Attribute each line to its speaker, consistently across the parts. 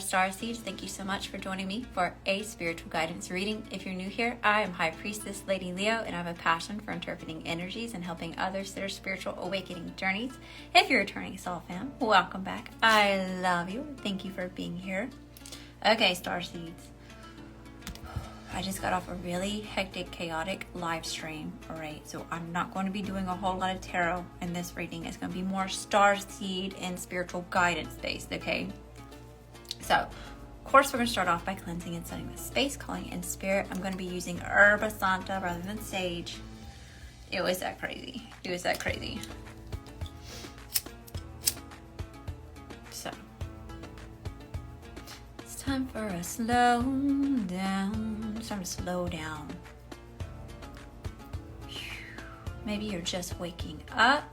Speaker 1: Starseeds. Thank you so much for joining me for a spiritual guidance reading. If you're new here, I am High Priestess Lady Leo, and I have a passion for interpreting energies and helping others their spiritual awakening journeys. If you're a returning soul fan, welcome back. I love you. Thank you for being here. Okay, Starseeds. I just got off a really hectic, chaotic live stream, alright? So I'm not going to be doing a whole lot of tarot in this reading. It's going to be more starseed and spiritual guidance based, okay? So, of course, we're going to start off by cleansing and setting the space, calling in spirit. I'm going to be using Herba Santa rather than sage. It was that crazy. It was that crazy. So, it's time for a slow down. It's time to slow down. Maybe you're just waking up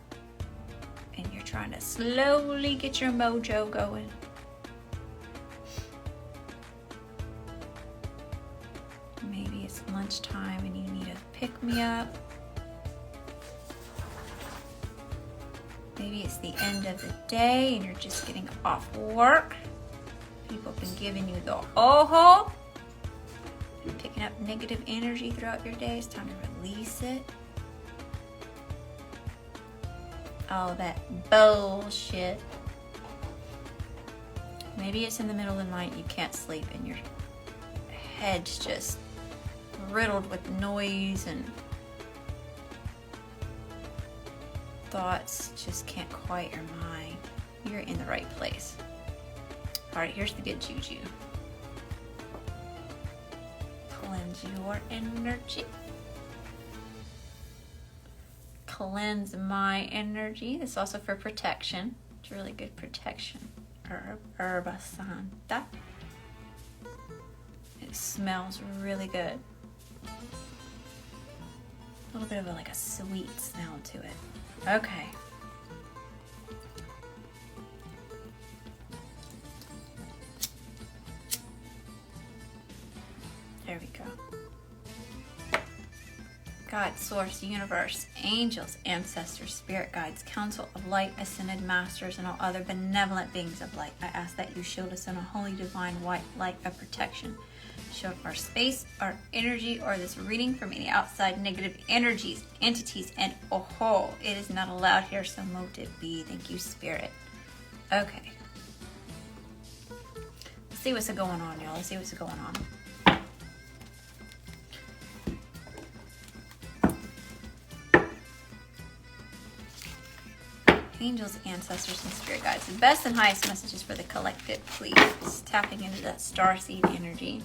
Speaker 1: and you're trying to slowly get your mojo going. Maybe it's lunchtime and you need a pick-me-up. Maybe it's the end of the day and you're just getting off work. People have been giving you the ojo. You're picking up negative energy throughout your day. It's time to release it. All that bullshit. Maybe it's in the middle of the night, you can't sleep, and your head's just riddled with noise and thoughts just can't quiet your mind. You're in the right place. Alright, here's the good juju. Cleanse your energy. Cleanse my energy. This is also for protection. It's really good protection. Herba Santa. It smells really good. A little bit of like a sweet smell to it. Okay. There we go. God, Source, Universe, angels, ancestors, spirit guides, council of light, ascended masters, and all other benevolent beings of light, I ask that you shield us in a holy divine white light of protection. Shield our space, our energy, or this reading from any outside negative energies, entities, and oho, it is not allowed here, so mote it be. Thank you, Spirit. Okay. Let's see what's going on, y'all. Let's see what's going on. Angels, ancestors, and spirit guides. The best and highest messages for the collective, please. Just tapping into that starseed energy.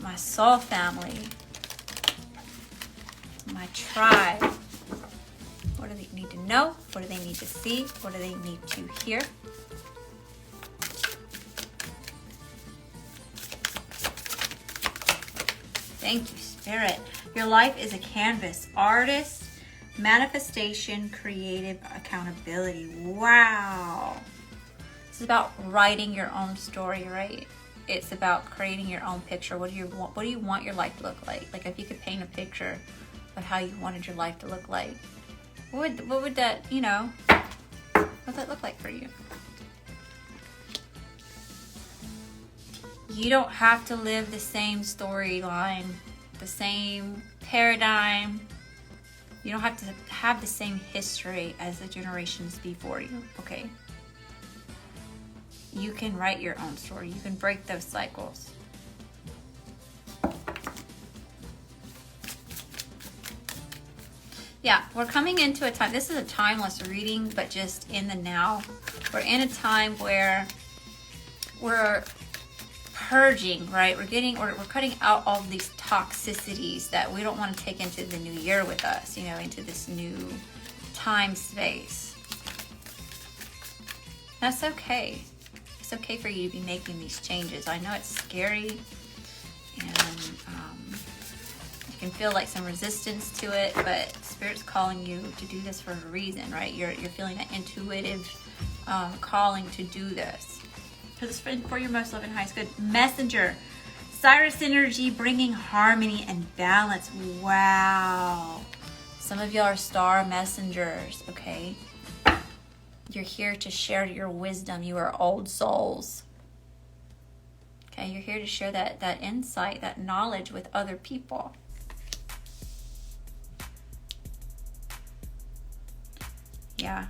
Speaker 1: My soul family. My tribe. What do they need to know? What do they need to see? What do they need to hear? Thank you, Spirit. Your life is a canvas. Artist, manifestation, creative accountability. Wow. This is about writing your own story, right? It's about creating your own picture. What do you want your life to look like? Like if you could paint a picture of how you wanted your life to look like, what would that, what'd that look like for you? You don't have to live the same storyline, the same paradigm. You don't have to have the same history as the generations before you, okay? You can write your own story. You can break those cycles. Yeah, we're coming into a time, this is a timeless reading, but just in the now. We're in a time where we're purging, right? We're cutting out all of these toxicities that we don't want to take into the new year with us, into this new time space. That's okay. It's okay for you to be making these changes. I know it's scary and you can feel like some resistance to it, but Spirit's calling you to do this for a reason, right? You're feeling that intuitive calling to do this. For your most loving, highest good messenger, Cyrus energy, bringing harmony and balance. Wow. Some of y'all are star messengers, okay? You're here to share your wisdom. You are old souls. Okay, you're here to share that insight, that knowledge with other people. Yeah.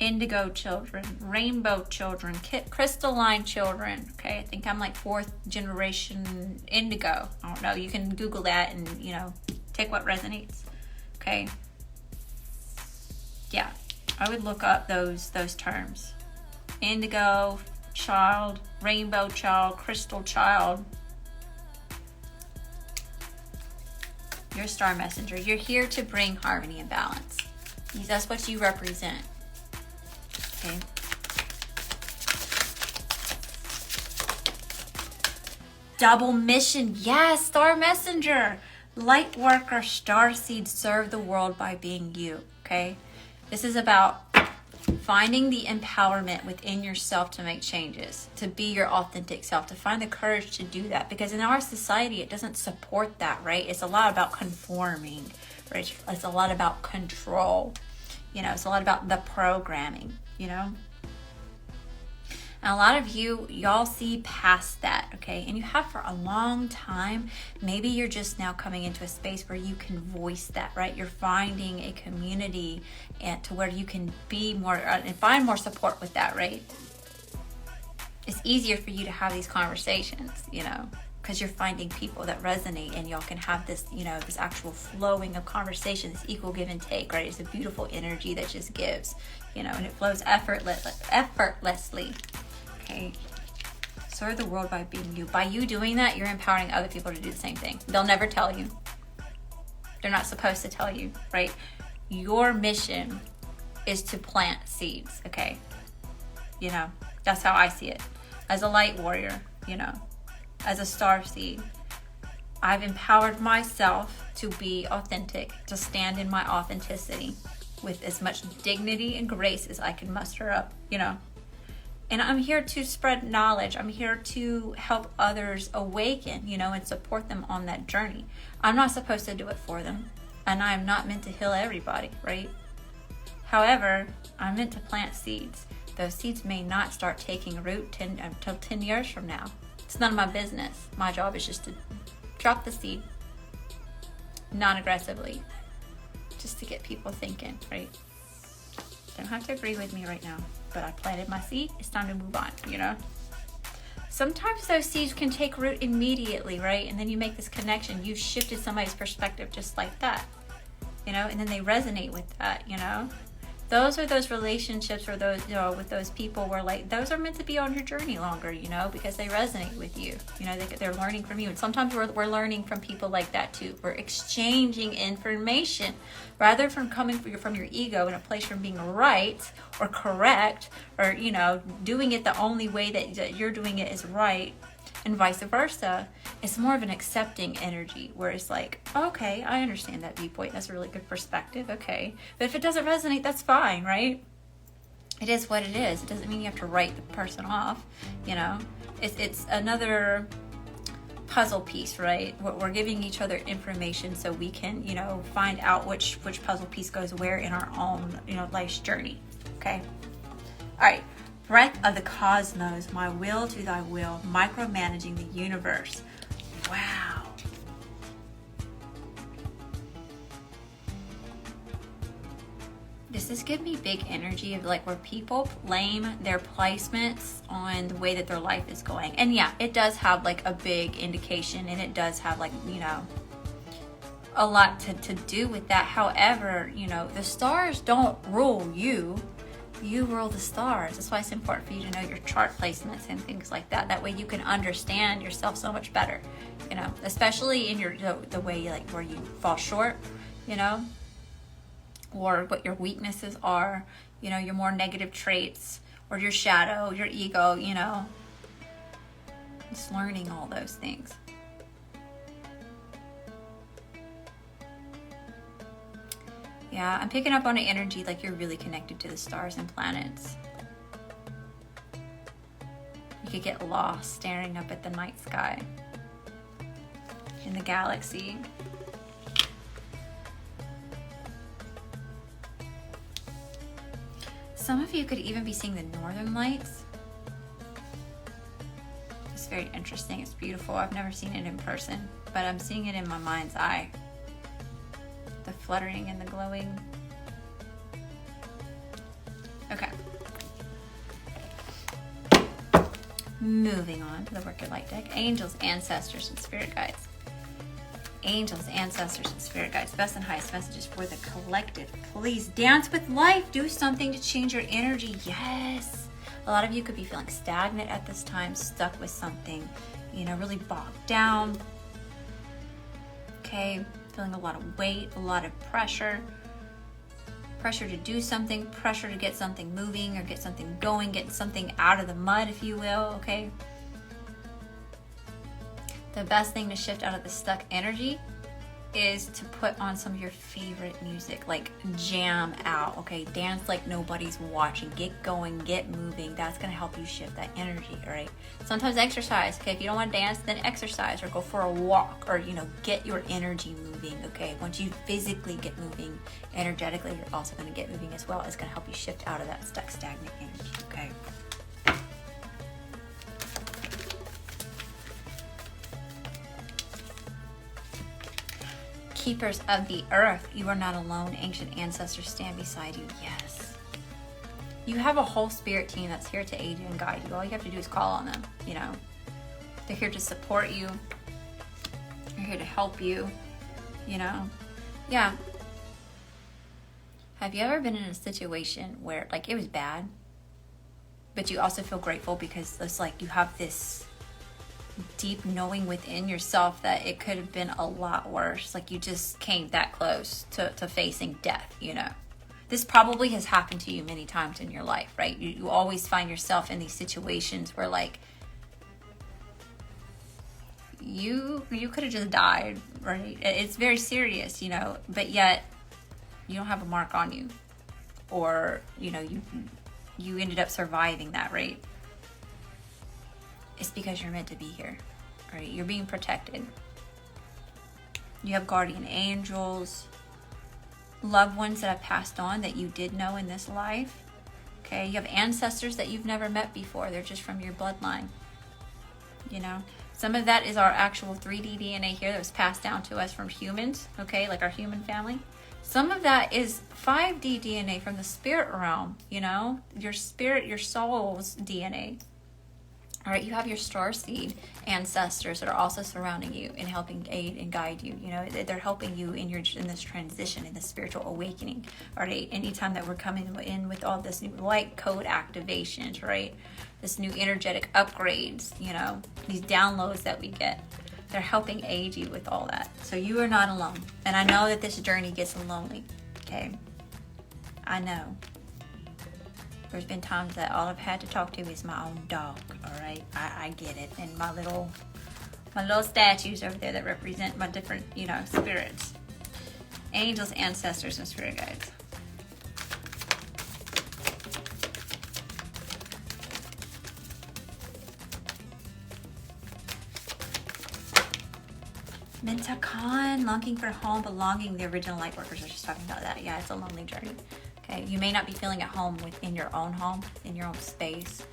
Speaker 1: Indigo children, rainbow children, crystalline children. Okay, I think I'm like 4th generation indigo. I don't know. You can Google that and, you know, take what resonates. Okay. Yeah, I would look up those terms. Indigo child, rainbow child, crystal child. You're a star messenger. You're here to bring harmony and balance. That's what you represent. Okay. Double mission. Yes, star messenger. Light worker, star seed, serve the world by being you. Okay. This is about finding the empowerment within yourself to make changes, to be your authentic self, to find the courage to do that. Because in our society, it doesn't support that, right? It's a lot about conforming, right? It's a lot about control. You know, it's a lot about the programming, you know? And a lot of y'all see past that, okay? And you have for a long time. Maybe you're just now coming into a space where you can voice that, right? You're finding a community and to where you can be more and find more support with that, right? It's easier for you to have these conversations, you know, because you're finding people that resonate and y'all can have this, you know, this actual flowing of conversation, this equal give and take, right? It's a beautiful energy that just gives, you know, and it flows effortlessly. Okay, serve the world by being you. By you doing that, you're empowering other people to do the same thing. They'll never tell you. They're not supposed to tell you, right? Your mission is to plant seeds, okay? You know, that's how I see it. As a light warrior, you know, as a star seed, I've empowered myself to be authentic, to stand in my authenticity with as much dignity and grace as I can muster up, you know. And I'm here to spread knowledge. I'm here to help others awaken, you know, and support them on that journey. I'm not supposed to do it for them. And I'm not meant to heal everybody, right? However, I'm meant to plant seeds. Those seeds may not start taking root until 10 years from now. It's none of my business. My job is just to drop the seed non-aggressively, just to get people thinking, right? Don't have to agree with me right now, but I planted my seed. It's time to move on, you know? Sometimes those seeds can take root immediately, right? And then you make this connection. You've shifted somebody's perspective just like that, you know? And then they resonate with that, you know? Those are those relationships or those, you know, with those people where like, those are meant to be on your journey longer, you know, because they resonate with you. You know, they're learning from you. And sometimes we're learning from people like that too. We're exchanging information rather from coming from your ego in a place from being right or correct or, you know, doing it the only way that you're doing it is right and vice versa. It's more of an accepting energy where it's like, okay, I understand that viewpoint. That's a really good perspective. Okay. But if it doesn't resonate, that's fine, right? It is what it is. It doesn't mean you have to write the person off, you know? It's another puzzle piece, right? We're giving each other information so we can, you know, find out which puzzle piece goes where in our own, you know, life's journey. Okay. All right. Breath of the cosmos, my will to thy will, micromanaging the universe. Wow. This is giving me big energy of like where people blame their placements on the way that their life is going. And yeah, it does have like a big indication and it does have like, you know, a lot to do with that. However, you know, the stars don't rule you. You rule the stars. That's why it's important for you to know your chart placements and things like that. That way you can understand yourself so much better, you know, especially in your the way like where you fall short, you know, or what your weaknesses are, you know, your more negative traits or your shadow, your ego, you know. Just learning all those things. Yeah, I'm picking up on an energy like you're really connected to the stars and planets. You could get lost staring up at the night sky in the galaxy. Some of you could even be seeing the northern lights. It's very interesting. It's beautiful. I've never seen it in person, but I'm seeing it in my mind's eye. The fluttering and the glowing. Okay. Moving on to the Work Your Light deck. Angels, ancestors, and spirit guides. Angels, ancestors, and spirit guides. Best and highest messages for the collective. Please dance with life. Do something to change your energy. Yes. A lot of you could be feeling stagnant at this time, stuck with something, really bogged down. Okay. Feeling a lot of weight, a lot of pressure. Pressure to do something, pressure to get something moving or get something going, get something out of the mud, if you will, okay? The best thing to shift out of the stuck energy is to put on some of your favorite music, like jam out, okay? Dance like nobody's watching. Get going, get moving. That's gonna help you shift that energy, all right? Sometimes exercise, okay? If you don't want to dance, then exercise or go for a walk or, get your energy moving, okay? Once you physically get moving, energetically, you're also gonna get moving as well. It's gonna help you shift out of that stuck, stagnant energy, okay? Keepers of the earth, you are not alone. Ancient ancestors stand beside you. Yes. You have a whole spirit team that's here to aid you and guide you. All you have to do is call on them, They're here to support you. They're here to help you, Yeah. Have you ever been in a situation where, it was bad, but you also feel grateful because it's like you have this deep knowing within yourself that it could have been a lot worse. Like you just came that close to facing death, This probably has happened to you many times in your life, right? You always find yourself in these situations where you could have just died, right? It's very serious, but yet you don't have a mark on you, or, you ended up surviving that, right? It's because you're meant to be here, right? You're being protected. You have guardian angels, loved ones that have passed on that you did know in this life. Okay, you have ancestors that you've never met before. They're just from your bloodline. Some of that is our actual 3D DNA here that was passed down to us from humans, okay, like our human family. Some of that is 5D DNA from the spirit realm, your spirit, your soul's DNA. All right, you have your star seed ancestors that are also surrounding you and helping aid and guide you. They're helping you in this transition, in this spiritual awakening. All right, anytime that we're coming in with all this new light code activations, right? This new energetic upgrades, these downloads that we get, they're helping aid you with all that. So you are not alone. And I know that this journey gets lonely, okay? I know. There's been times that all I've had to talk to is my own dog, all right? I get it. And my little statues over there that represent my different, spirits. Angels, ancestors, and spirit guides. Mintakon, longing for home, belonging. The original light workers are just talking about that. Yeah, it's a lonely journey. Okay, you may not be feeling at home within your own home, in your own space.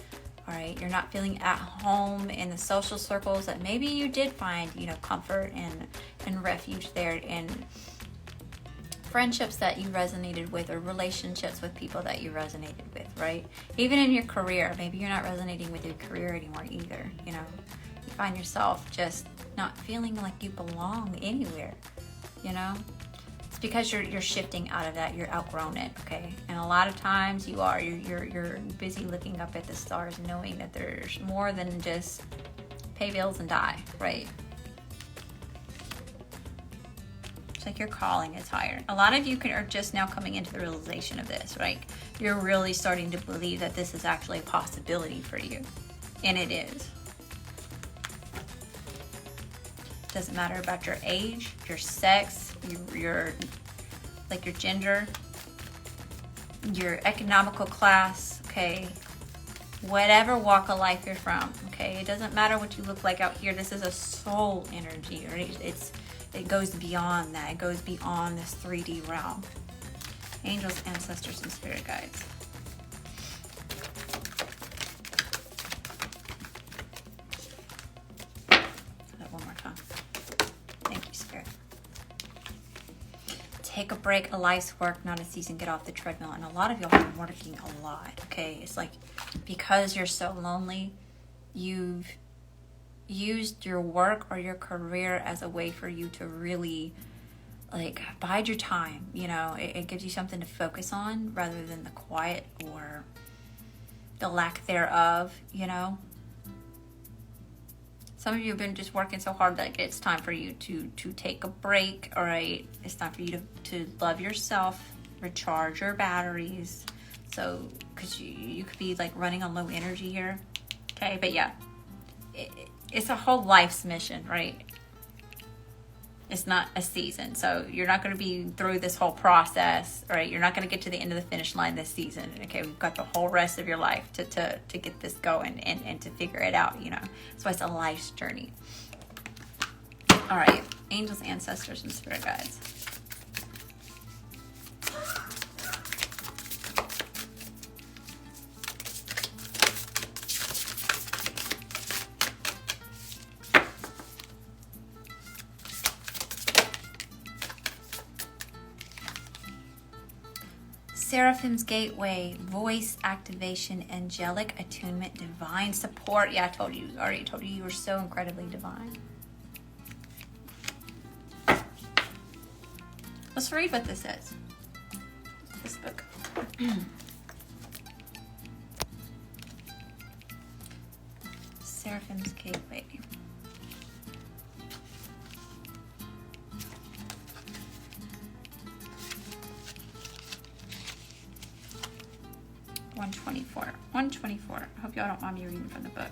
Speaker 1: All right, you're not feeling at home in the social circles that maybe you did find, comfort and refuge there, in friendships that you resonated with, or relationships with people that you resonated with, right? Even in your career, maybe you're not resonating with your career anymore either. You find yourself just not feeling like you belong anywhere. It's because you're shifting out of that. You're outgrown it, okay? And a lot of times you're busy looking up at the stars, knowing that there's more than just pay bills and die, right? It's like your calling is higher. A lot of you are just now coming into the realization of this, right? You're really starting to believe that this is actually a possibility for you, and it is. Doesn't matter about your age, your sex, your gender, your economical class, okay? Whatever walk of life you're from, okay? It doesn't matter what you look like out here. This is a soul energy, right? It goes beyond that. It goes beyond this 3D realm. Angels, ancestors, and spirit guides. take a break, a life's work, not a season, get off the treadmill. And a lot of y'all have been working a lot, okay? It's like because you're so lonely, you've used your work or your career as a way for you to really like bide your time. You know, it gives you something to focus on rather than the quiet or the lack thereof, you know. Some of you have been just working so hard that it's time for you to take a break, all right? It's time for you to love yourself, recharge your batteries. So, because you could be like running on low energy here, okay? But yeah, it's a whole life's mission, right? It's not a season. So you're not going to be through this whole process, right? You're not going to get to the end of the finish line this season, okay? We've got the whole rest of your life to get this going and to figure it out, you know? That's why it's a life's journey. All right, angels, ancestors, and spirit guides. Seraphim's gateway, voice activation, angelic attunement, divine support. Yeah, already told you you were so incredibly divine. Let's read what this is. This book. Seraphim's gateway. $124. I hope y'all don't mind me reading from the book.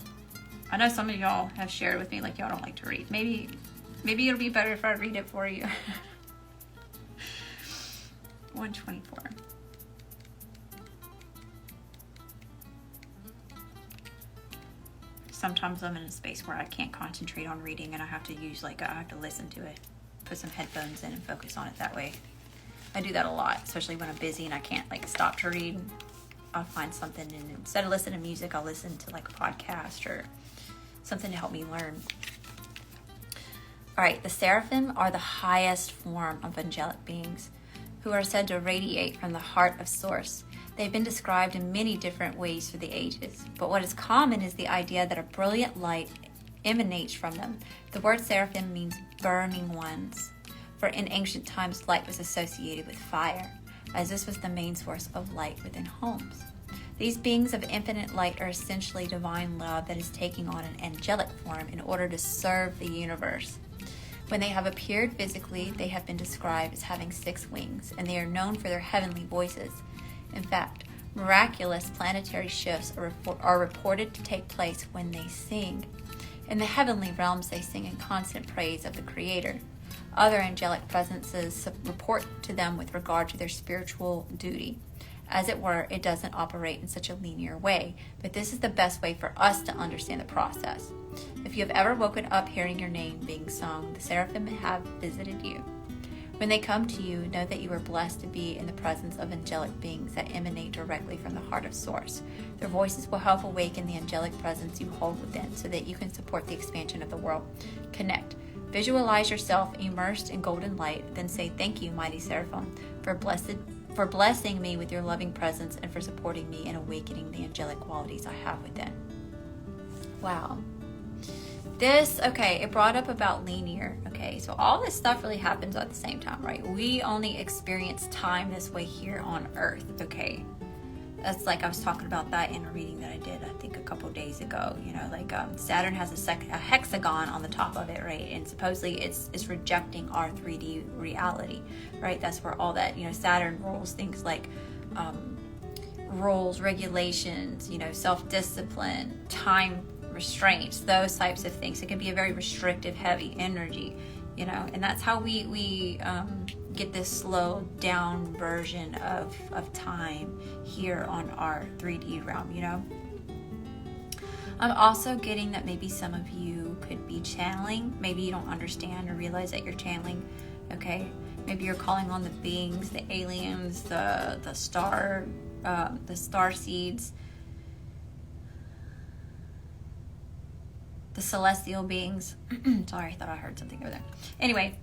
Speaker 1: I know some of y'all have shared with me like y'all don't like to read. Maybe it'll be better if I read it for you. 124. Sometimes I'm in a space where I can't concentrate on reading and I have to use I have to listen to it. Put some headphones in and focus on it that way. I do that a lot, especially when I'm busy and I can't stop to read. I'll find something, and instead of listening to music, I'll listen to a podcast or something to help me learn. All right, the seraphim are the highest form of angelic beings who are said to radiate from the heart of Source. They've been described in many different ways through the ages, but what is common is the idea that a brilliant light emanates from them. The word seraphim means burning ones, for in ancient times light was associated with fire, as this was the main source of light within homes. These beings of infinite light are essentially divine love that is taking on an angelic form in order to serve the universe. When they have appeared physically, they have been described as having 6 wings, and they are known for their heavenly voices. In fact, miraculous planetary shifts are reported to take place when they sing. In the heavenly realms, they sing in constant praise of the Creator. Other angelic presences report to them with regard to their spiritual duty. As it were, it doesn't operate in such a linear way, but this is the best way for us to understand the process. If you have ever woken up hearing your name being sung, the seraphim have visited you. When they come to you, know that you are blessed to be in the presence of angelic beings that emanate directly from the heart of Source. Their voices will help awaken the angelic presence you hold within so that you can support the expansion of the world. Connect. Visualize yourself immersed in golden light, then say, "Thank you, mighty seraphim, for blessing me with your loving presence and for supporting me in awakening the angelic qualities I have within." Wow. It brought up about linear. Okay, so all this stuff really happens at the same time, right? We only experience time this way here on Earth, okay? That's I was talking about that in a reading that I did, I think, a couple days ago. Saturn has a hexagon on the top of it, right? And supposedly it's rejecting our 3D reality, right? That's where all that, Saturn rules things like rules, regulations, self-discipline, time restraints, those types of things. It can be a very restrictive, heavy energy, and that's how we get this slowed down version of time here on our 3D realm, I'm also getting that maybe some of you could be channeling. Maybe you don't understand or realize that you're channeling, okay? Maybe you're calling on the beings, the aliens, the star seeds, the celestial beings. Sorry, I thought I heard something over there. Anyway,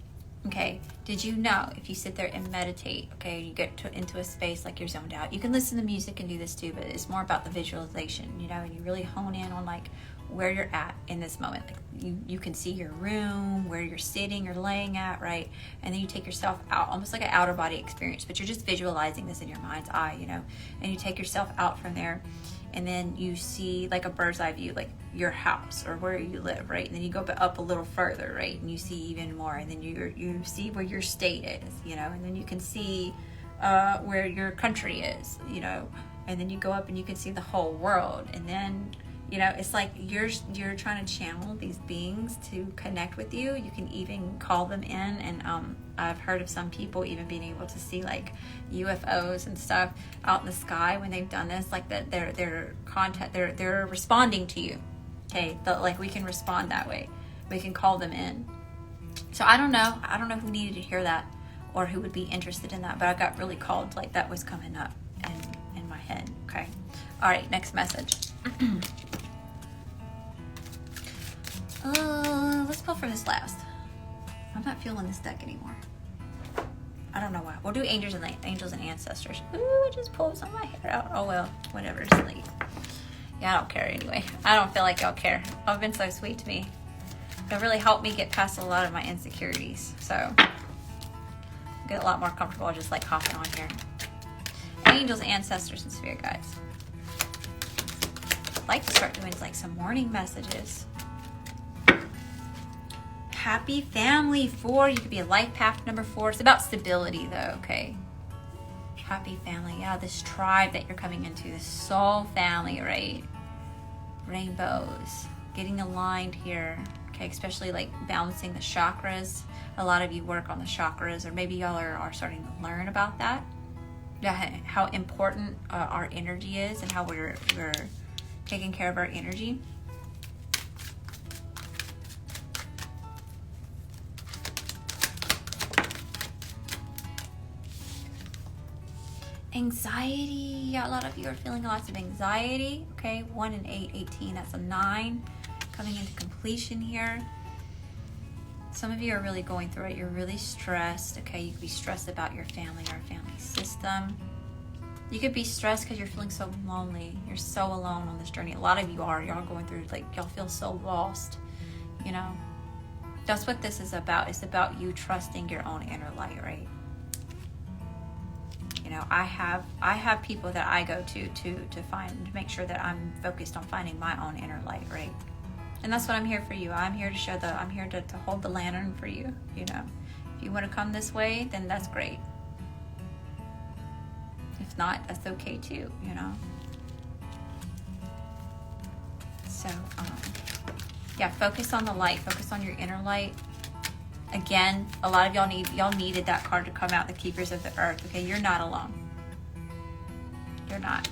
Speaker 1: Okay, did you know if you sit there and meditate, okay, you get into a space like you're zoned out. You can listen to music and do this too, but it's more about the visualization, you know, and you really hone in on like where you're at in this moment. Like you can see your room, where you're sitting or laying at, right? And then you take yourself out, almost like an outer body experience, but you're just visualizing this in your mind's eye, you know, and you take yourself out from there. And then you see like a bird's eye view, like your house or where you live, right? And then you go up a little further, right? And you see even more. And then you see where your state is, you know, and then you can see where your country is, you know, and then you go up and you can see the whole world. And then, you know, it's like you're trying to channel these beings to connect with you. You can even call them in, and I've heard of some people even being able to see like UFOs and stuff out in the sky when they've done this. Like that, they're responding to you. Okay, like we can respond that way. We can call them in. So I don't know who needed to hear that or who would be interested in that, but I got really called like that was coming up in my head. Okay, all right, next message. Let's pull for this last. I'm not feeling this deck anymore. I don't know why. We'll do angels and ancestors. Ooh, I just pulled some of my hair out. Oh well, whatever. Just like, yeah, I don't care anyway. I don't feel like y'all care. Y'all have been so sweet to me. It really helped me get past a lot of my insecurities. So get a lot more comfortable just like hopping on here. Angels, ancestors, and spirit guides. I'd like to start doing like some morning messages. Happy family 4. You could be a life path number 4. It's about stability though, okay? Happy family. Yeah, this tribe that you're coming into, this soul family, right? Rainbows. Getting aligned here. Okay, especially like balancing the chakras. A lot of you work on the chakras, or maybe y'all are starting to learn about that. Yeah, how important our energy is and how we're taking care of our energy. Anxiety. A lot of you are feeling lots of anxiety. Okay, 1 and 8, 18. That's a 9. Coming into completion here. Some of you are really going through it. You're really stressed. Okay, you could be stressed about your family or family system. You could be stressed because you're feeling so lonely. You're so alone on this journey. A lot of you are. Y'all going through, like, y'all feel so lost. You know, that's what this is about. It's about you trusting your own inner light, right? You know, I have people that I go to make sure that I'm focused on finding my own inner light, right? And that's what I'm here for you. I'm here to I'm here to hold the lantern for you, you know. If you want to come this way, then that's great. If not, that's okay too, you know. So, yeah, focus on the light. Focus on your inner light. Again, a lot of y'all needed that card to come out, the Keepers of the Earth. Okay, you're not alone. You're not.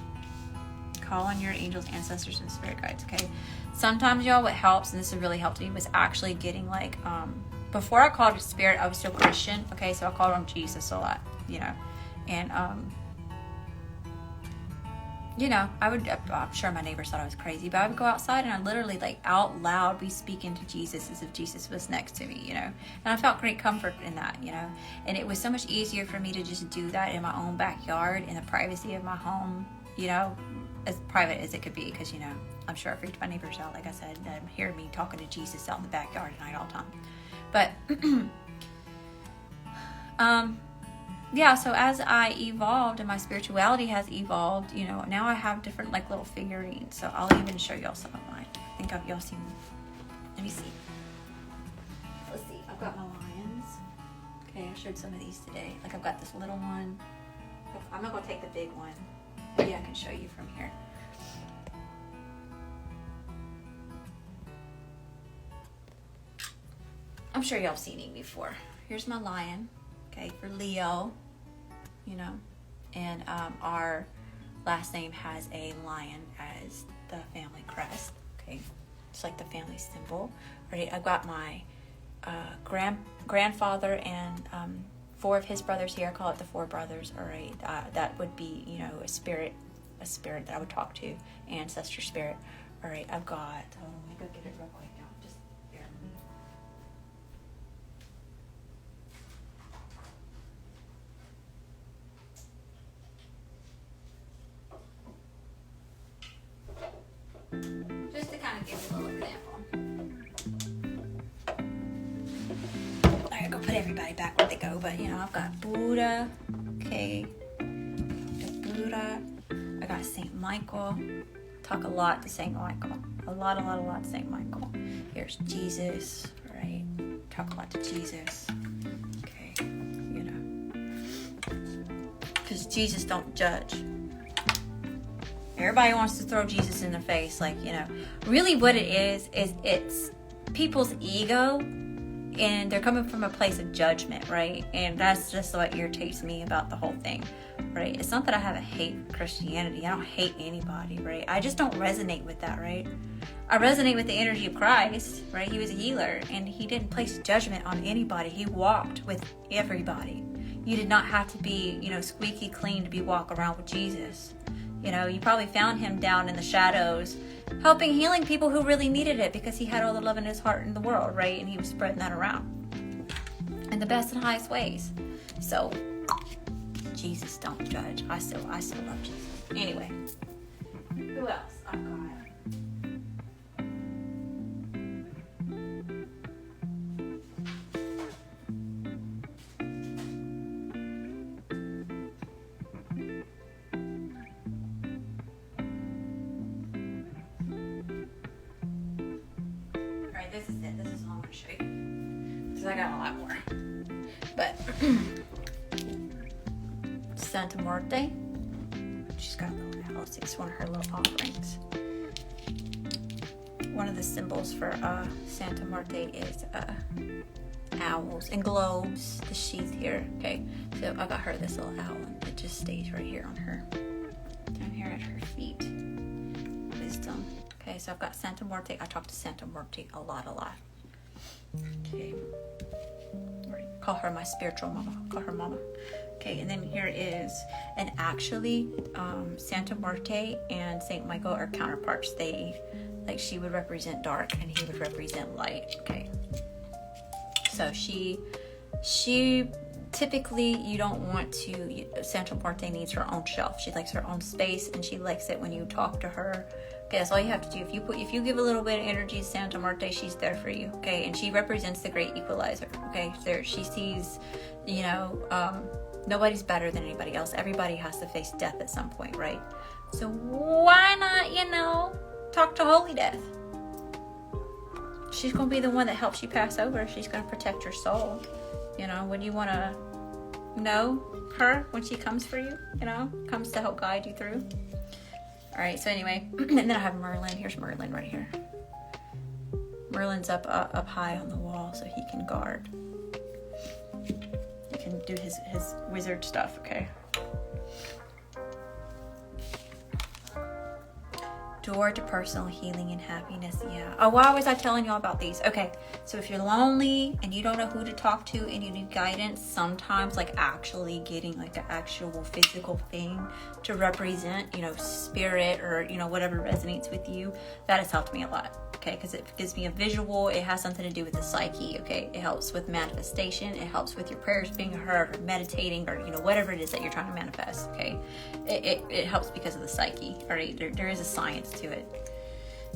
Speaker 1: Call on your angels, ancestors, and spirit guides. Okay. Sometimes, y'all, what helps, and this has really helped me, was actually getting like before I called it spirit, I was still Christian. Okay, so I called on Jesus a lot, you know, and you know, I'm sure my neighbors thought I was crazy, but I would go outside and I literally, like, out loud be speaking to Jesus as if Jesus was next to me, you know, and I felt great comfort in that, you know, and it was so much easier for me to just do that in my own backyard, in the privacy of my home, you know, as private as it could be, because, you know, I'm sure I freaked my neighbors out, like I said, that hear me talking to Jesus out in the backyard at night all the time, but, yeah, so as I evolved and my spirituality has evolved, you know, now I have different like little figurines. So I'll even show y'all some of mine. I think y'all seen. Let me see. Let's see. I've got my lions. Okay, I showed some of these today. Like I've got this little one. I'm not gonna take the big one. Maybe I can show you from here. I'm sure y'all have seen him before. Here's my lion. Okay, for Leo, you know, and our last name has a lion as the family crest. Okay, it's like the family symbol. Right, I've got my grandfather and 4 of his brothers here. I call it the 4 brothers. All right, that would be, you know, a spirit that I would talk to, ancestor spirit. All right, I've got. Hold on, let me go get it real quick now. Just bear with me. everybody back where they go. But, you know, I've got Buddha, okay, the Buddha. I got Saint Michael. Talk a lot to Saint Michael. A lot to Saint Michael. Here's Jesus, right? Talk a lot to Jesus. Okay, you know. Because Jesus don't judge. Everybody wants to throw Jesus in the face. Like, you know, really what it is it's people's ego, and they're coming from a place of judgment, right? And that's just what irritates me about the whole thing, right? It's not that I have a hate for Christianity. I don't hate anybody, right? I just don't resonate with that, right? I resonate with the energy of Christ, right? He was a healer, and he didn't place judgment on anybody. He walked with everybody. You did not have to be, you know, squeaky clean to be walk around with Jesus. You know, you probably found him down in the shadows, helping, healing people who really needed it, because he had all the love in his heart in the world, right? And he was spreading that around in the best and highest ways. So, Jesus don't judge. I still love Jesus. Anyway, who else? I've got. This is it. This is all I'm going to show you, because I got a lot more. But Santa Muerte, she's got a little alice. It's one of her little offerings. One of the symbols for Santa Muerte is owls and globes. The sheath here. Okay, so I got her this little owl, and it just stays right here on her, down here at her feet. Wisdom. Okay, so I've got Santa Muerte. I talk to Santa Muerte a lot. Okay. Call her my spiritual mama. Call her mama. Okay, and then here is, and actually, Santa Muerte and Saint Michael are counterparts. They, like, she would represent dark, and he would represent light. Okay. So she typically, you don't want to, Santa Muerte needs her own shelf. She likes her own space, and she likes it when you talk to her. Okay, that's all you have to do. If you give a little bit of energy to Santa Muerte, she's there for you. Okay, and she represents the great equalizer. Okay, there she sees, you know, nobody's better than anybody else. Everybody has to face death at some point, right? So why not, you know, talk to Holy Death? She's gonna be the one that helps you pass over. She's gonna protect your soul. You know, when you want to know her, when she comes for you, you know, comes to help guide you through. All right, so anyway, and then I have Merlin. Here's Merlin right here. Merlin's up high on the wall, so he can guard. He can do his wizard stuff, okay? Door to personal healing and happiness. Yeah. Oh, why was I telling y'all about these? Okay, so if you're lonely and you don't know who to talk to and you need guidance, sometimes like actually getting like an actual physical thing to represent, you know, spirit or, you know, whatever resonates with you, that has helped me a lot. Okay, because it gives me a visual. It has something to do with the psyche. Okay, it helps with manifestation. It helps with your prayers being heard, or meditating, or, you know, whatever it is that you're trying to manifest. Okay, it helps because of the psyche. All right, there is a science to it,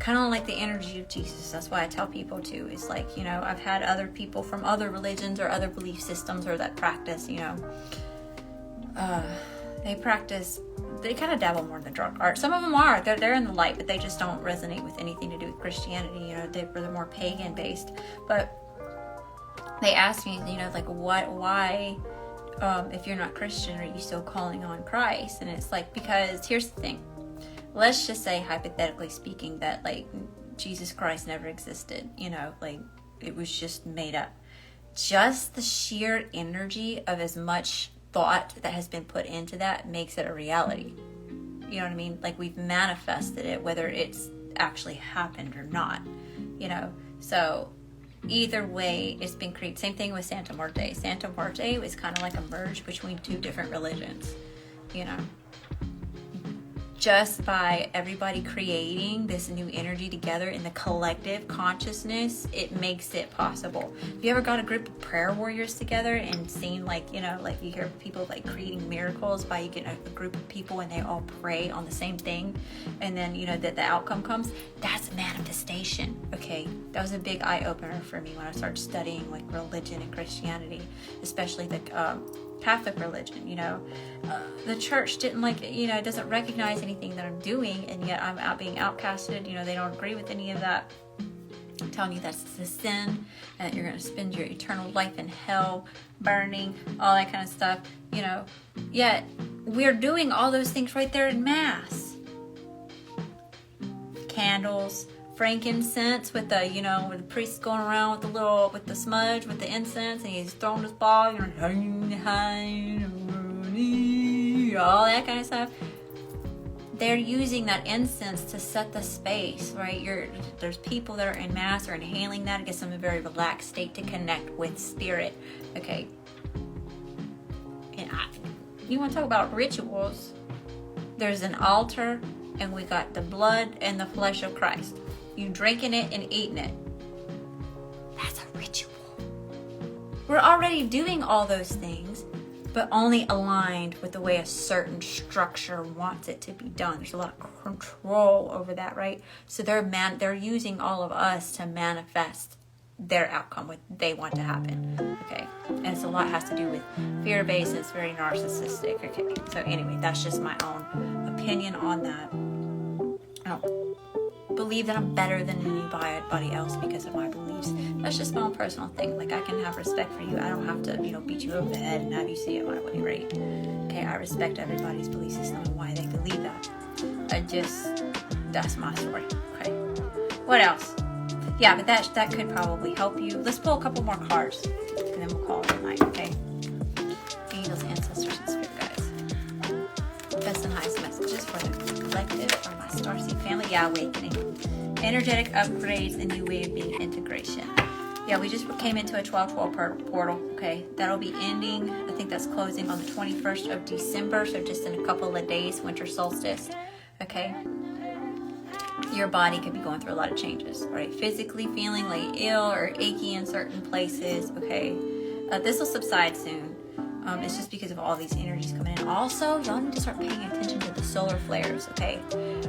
Speaker 1: kind of like the energy of Jesus. That's why I tell people to. It's like, you know, I've had other people from other religions or other belief systems or that practice, you know, they kind of dabble more in the dark art. Some of them are. They're in the light, but they just don't resonate with anything to do with Christianity. You know, they're more pagan based. But they ask me, you know, like, why, if you're not Christian, are you still calling on Christ? And it's like, because here's the thing. Let's just say, hypothetically speaking, that like Jesus Christ never existed. You know, like it was just made up. Just the sheer energy of as much thought that has been put into that makes it a reality. You know what I mean? Like we've manifested it, whether it's actually happened or not, you know? So either way, it's been created. Same thing with Santa Muerte. Santa Muerte was kind of like a merge between two different religions, you know? just by everybody creating this new energy together in the collective consciousness, it makes it possible. Have you ever got a group of prayer warriors together and seen, like, you know, like you hear people like creating miracles by you get a group of people and they all pray on the same thing, and then, you know, that the outcome comes? That's manifestation. Okay, that was a big eye-opener for me when I started studying like religion and Christianity, especially the Catholic religion. You know, the church didn't doesn't recognize anything that I'm doing, and yet I'm being outcasted. You know, they don't agree with any of that. I'm telling you that's a sin, and that you're going to spend your eternal life in hell, burning, all that kind of stuff. You know, yet we're doing all those things right there in Mass. Candles, frankincense, with the, you know, with the priest going around with the smudge, with the incense, and he's throwing his ball, you know, all that kind of stuff. They're using that incense to set the space, right? There's people that are in Mass or inhaling that. It gets them in a very relaxed state to connect with spirit. Okay. And you want to talk about rituals? There's an altar, and we got the blood and the flesh of Christ. You drinking it and eating it. That's a ritual. We're already doing all those things, but only aligned with the way a certain structure wants it to be done. There's a lot of control over that, right? So they're using all of us to manifest their outcome, what they want to happen. Okay, and it's a lot has to do with fear-based. It's very narcissistic. Okay, so anyway, that's just my own opinion on that. I don't believe that I'm better than anybody else because of my beliefs. That's just my own personal thing. Like, I can have respect for you. I don't have to, you know, beat you over the head and have you see it my way, right? Okay, I respect everybody's belief system and why they believe that. That's my story. Okay, what else? Yeah, but that could probably help you. Let's pull a couple more cards and then we'll call it a night. Okay, angels, ancestors, and spirit guides. Best and highest messages for the collective, for my starseed family. Yeah, awakening, energetic upgrades, a new way of being, integration. Yeah, we just came into a 12-12 portal. Okay, that'll be ending. I think that's closing on the 21st of December, so just in a couple of days, winter solstice. Okay, your body could be going through a lot of changes, right? Physically feeling like ill or achy in certain places. Okay, this will subside soon. It's just because of all these energies coming in. Also, y'all need to start paying attention to the solar flares. Okay,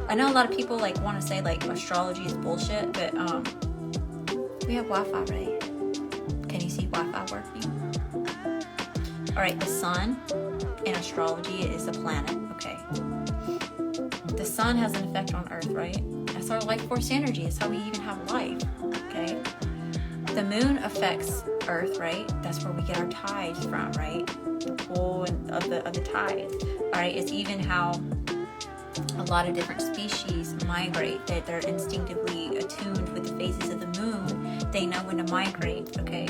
Speaker 1: I know a lot of people like want to say like astrology is bullshit, but we have Wi-Fi, right? Can you see Wi-Fi working? All right, the sun in astrology is a planet. Okay, the sun has an effect on Earth, right? That's our life force energy. It's how we even have life. Okay, the moon affects Earth, right? That's where we get our tides from, right? The pull of the tides. All right, it's even how a lot of different species migrate. They're instinctively attuned with the phases of the moon. They know when to migrate. Okay,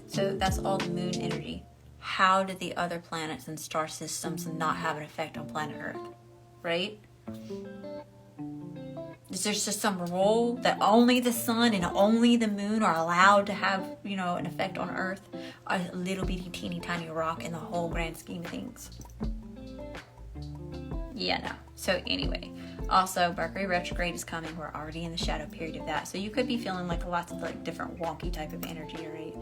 Speaker 1: so that's all the moon energy. How did the other planets and star systems not have an effect on planet Earth, right? Is there just some rule that only the sun and only the moon are allowed to have, you know, an effect on Earth? A little bitty teeny tiny rock in the whole grand scheme of things. Yeah, no. So anyway, also Mercury retrograde is coming. We're already in the shadow period of that. So you could be feeling like lots of like different wonky type of energy, right?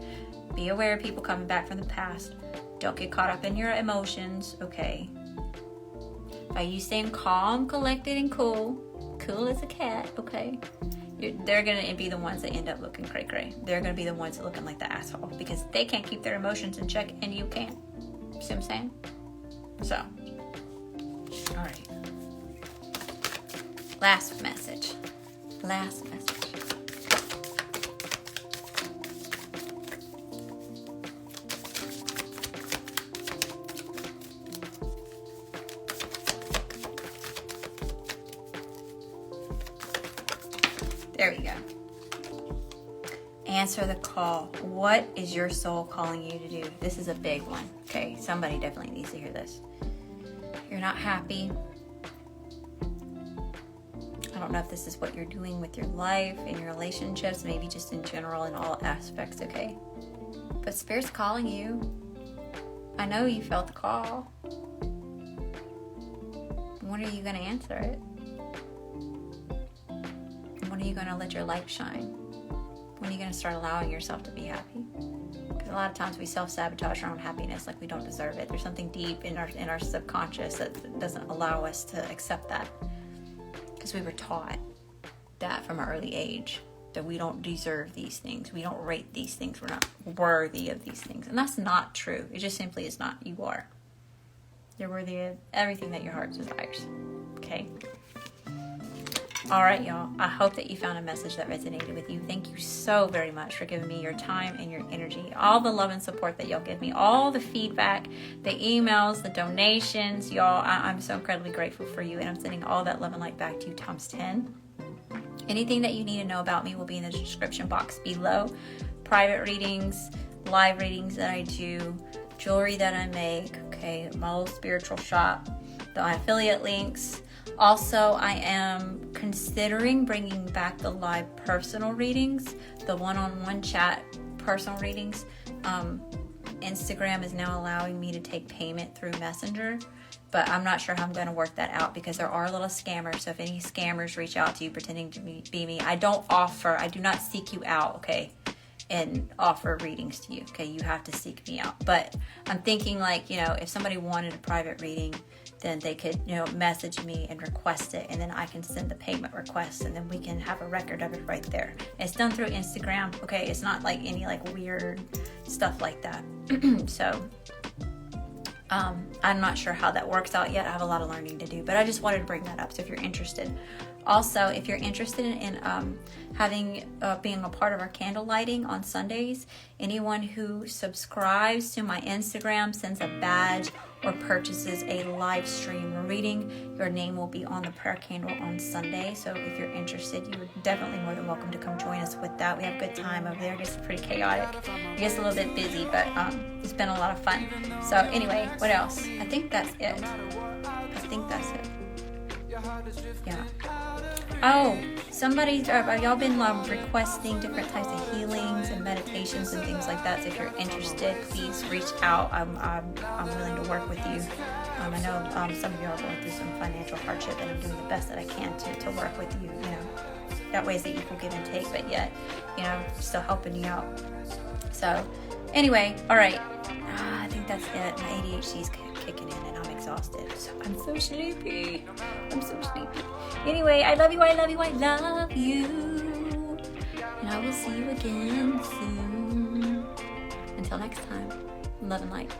Speaker 1: Be aware of people coming back from the past. Don't get caught up in your emotions, okay? By you staying calm, collected, and cool as a cat, okay? They're gonna be the ones that end up looking cray-cray. They're gonna be the ones that looking like the asshole because they can't keep their emotions in check and you can. See what I'm saying? So, all right. Last message. There we go. Answer the call. What is your soul calling you to do? This is a big one. Okay, somebody definitely needs to hear this. You're not happy. I don't know if this is what you're doing with your life and your relationships, maybe just in general in all aspects, okay? But Spirit's calling you. I know you felt the call. when are you going to answer it? When are you going to let your light shine? When are you going to start allowing yourself to be happy? Because a lot of times we self-sabotage our own happiness like we don't deserve it. There's something deep in our subconscious that doesn't allow us to accept that. Because we were taught that from an early age, that we don't deserve these things. We don't rate these things. We're not worthy of these things. And that's not true. It just simply is not. You are. You're worthy of everything that your heart desires. Okay? All right, y'all. I hope that you found a message that resonated with you. Thank you so very much for giving me your time and your energy, all the love and support that y'all give me, all the feedback, the emails, the donations. Y'all, I'm so incredibly grateful for you, and I'm sending all that love and light back to you times 10. Anything that you need to know about me will be in the description box below. Private readings, live readings that I do, jewelry that I make, okay, my little spiritual shop, my affiliate links. Also, I am considering bringing back the live personal readings, the one-on-one chat personal readings. Instagram is now allowing me to take payment through Messenger, but I'm not sure how I'm going to work that out because there are little scammers. So if any scammers reach out to you pretending to be me, I do not seek you out, okay, and offer readings to you, okay? You have to seek me out. But I'm thinking like, if somebody wanted a private reading, then they could, message me and request it, and then I can send the payment request, and then we can have a record of it right there. It's done through Instagram, okay? It's not like any weird stuff like that. So I'm not sure how that works out yet. I have a lot of learning to do, but I just wanted to bring that up. So if you're interested, also if you're interested in being a part of our candle lighting on Sundays, anyone who subscribes to my Instagram, sends a badge, or purchases a live stream reading, your name will be on the prayer candle on Sunday. So if you're interested, you're definitely more than welcome to come join us with that. We have a good time over there. It's pretty chaotic. It gets a little bit busy, but it's been a lot of fun. So anyway, what else? I think that's it. Yeah. Oh, y'all been requesting different types of healings and meditations and things like that. So if you're interested, please reach out. I'm willing to work with you. I know some of you are going through some financial hardship, and I'm doing the best that I can to work with you. That way it's the equal give and take, but yet, still helping you out. So anyway, all right. I think that's it. My ADHD's kicking in, and I'm exhausted. So I'm so sleepy. Anyway, I love you. And I will see you again soon. Until next time, love and light.